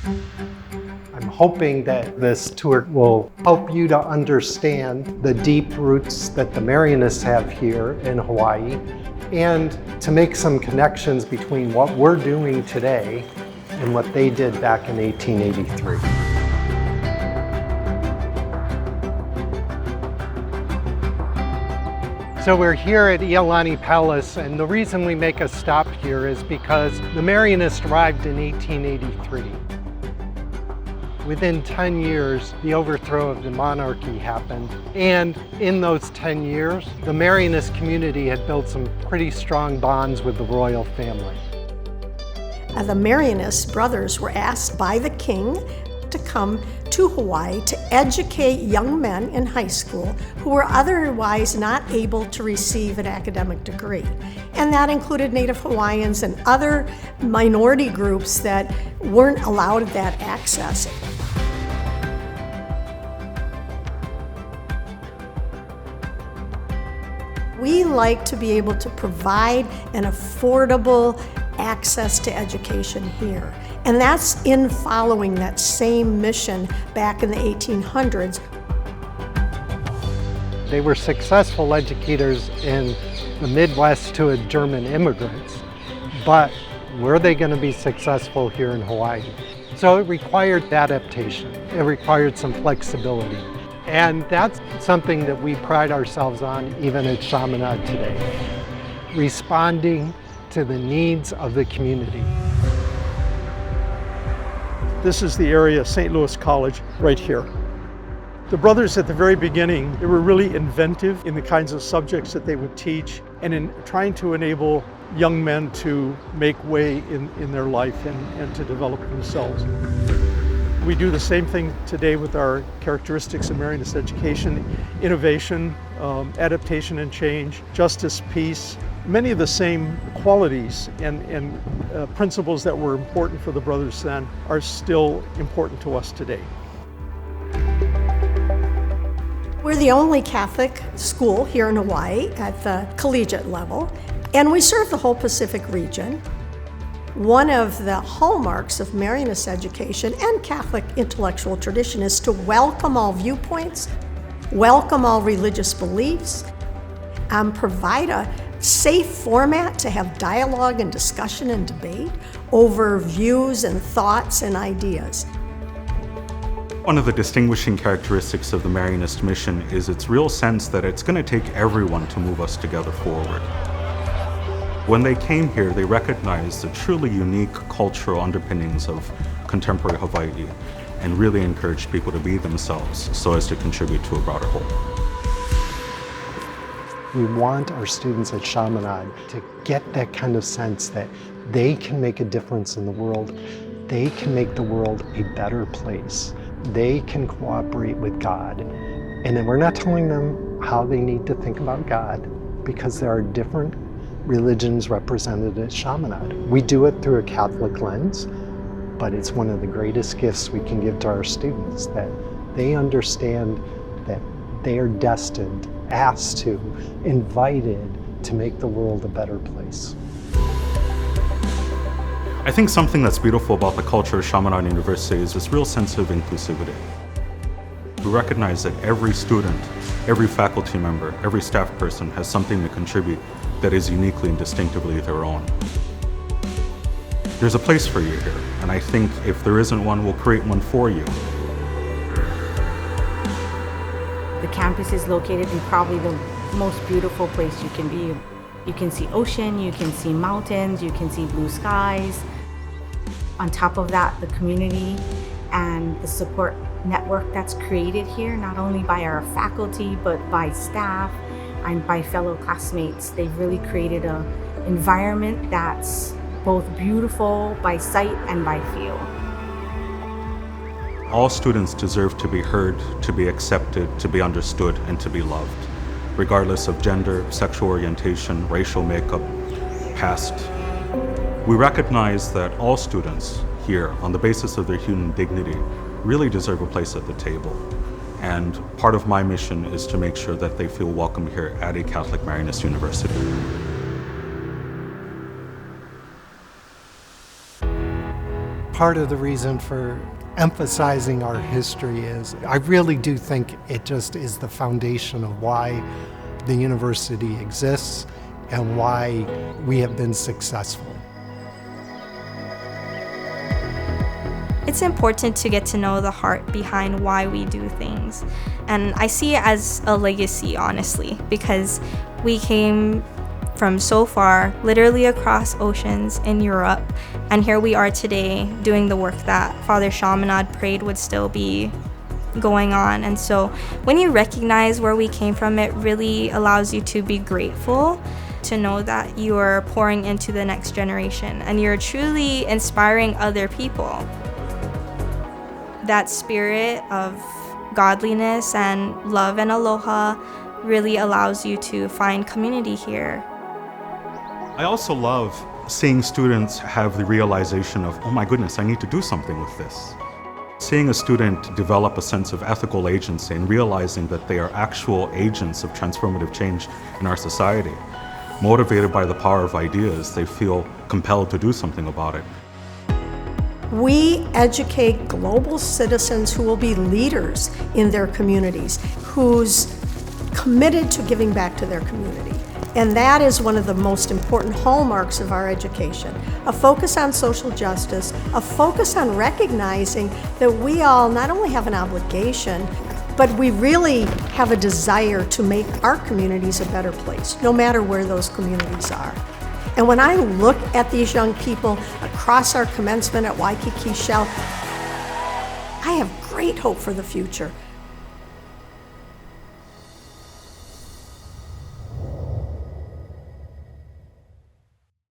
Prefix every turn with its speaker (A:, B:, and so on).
A: I'm hoping that this tour will help you to understand the deep roots that the Marianists have here in Hawaii and to make some connections between what we're doing today and what they did back in 1883. So we're here at Iolani Palace, and the reason we make a stop here is because the Marianists arrived in 1883. Within 10 years, the overthrow of the monarchy happened, and in those 10 years, the Marianist community had built some pretty strong bonds with the royal family.
B: The Marianist brothers were asked by the king to come to Hawaii to educate young men in high school who were otherwise not able to receive an academic degree. And that included Native Hawaiians and other minority groups that weren't allowed that access. We like to be able to provide an affordable access to education here. And that's in following that same mission back in the 1800s.
A: They were successful educators in the Midwest to German immigrants, but were they going to be successful here in Hawaii? So it required adaptation. It required some flexibility. And that's something that we pride ourselves on even at Chaminade today, responding to the needs of the community.
C: This is the area of St. Louis College right here. The brothers at the very beginning, they were really inventive in the kinds of subjects that they would teach and in trying to enable young men to make way in their life and to develop themselves. We do the same thing today with our characteristics of Marianist education: innovation, adaptation and change, justice, peace. Many of the same qualities and principles that were important for the brothers then are still important to us today.
B: We're the only Catholic school here in Hawaii at the collegiate level, and we serve the whole Pacific region. One of the hallmarks of Marianist education and Catholic intellectual tradition is to welcome all viewpoints, welcome all religious beliefs, provide a safe format to have dialogue and discussion and debate over views and thoughts and ideas.
D: One of the distinguishing characteristics of the Marianist mission is its real sense that it's going to take everyone to move us together forward. When they came here, they recognized the truly unique cultural underpinnings of contemporary Hawaii and really encouraged people to be themselves so as to contribute to a broader whole.
A: We want our students at Chaminade to get that kind of sense that they can make a difference in the world. They can make the world a better place. They can cooperate with God. And then we're not telling them how they need to think about God, because there are different religions represented at Chaminade. We do it through a Catholic lens, but it's one of the greatest gifts we can give to our students, that they understand that they are destined, asked to, invited to make the world a better place.
D: I think something that's beautiful about the culture of Chaminade University is this real sense of inclusivity. We recognize that every student, every faculty member, every staff person has something to contribute that is uniquely and distinctively their own. There's a place for you here, and I think if there isn't one, we'll create one for you.
E: The campus is located in probably the most beautiful place you can be. You can see ocean, you can see mountains, you can see blue skies. On top of that, the community and the support network that's created here, not only by our faculty, but by staff and by fellow classmates. They've really created an environment that's both beautiful by sight and by feel.
D: All students deserve to be heard, to be accepted, to be understood, and to be loved, regardless of gender, sexual orientation, racial makeup, past. We recognize that all students here, on the basis of their human dignity, really deserve a place at the table. And part of my mission is to make sure that they feel welcome here at a Catholic Marianist University.
A: part of the reason for emphasizing our history is I really do think it just is the foundation of why the university exists and why we have been successful.
F: It's important to get to know the heart behind why we do things. And I see it as a legacy, honestly, because we came from so far, literally across oceans in Europe, and here we are today doing the work that Father Chaminade prayed would still be going on. And so when you recognize where we came from, it really allows you to be grateful, to know that you are pouring into the next generation and you're truly inspiring other people. That spirit of godliness and love and aloha really allows you to find community here.
D: I also love seeing students have the realization of, oh my goodness, I need to do something with this. Seeing a student develop a sense of ethical agency and realizing that they are actual agents of transformative change in our society. Motivated by the power of ideas, they feel compelled to do something about it.
B: We educate global citizens who will be leaders in their communities, who's committed to giving back to their community. And that is one of the most important hallmarks of our education. A focus on social justice, a focus on recognizing that we all not only have an obligation, but we really have a desire to make our communities a better place, no matter where those communities are. And when I look at these young people across our commencement at Waikiki Shell, I have great hope for the future.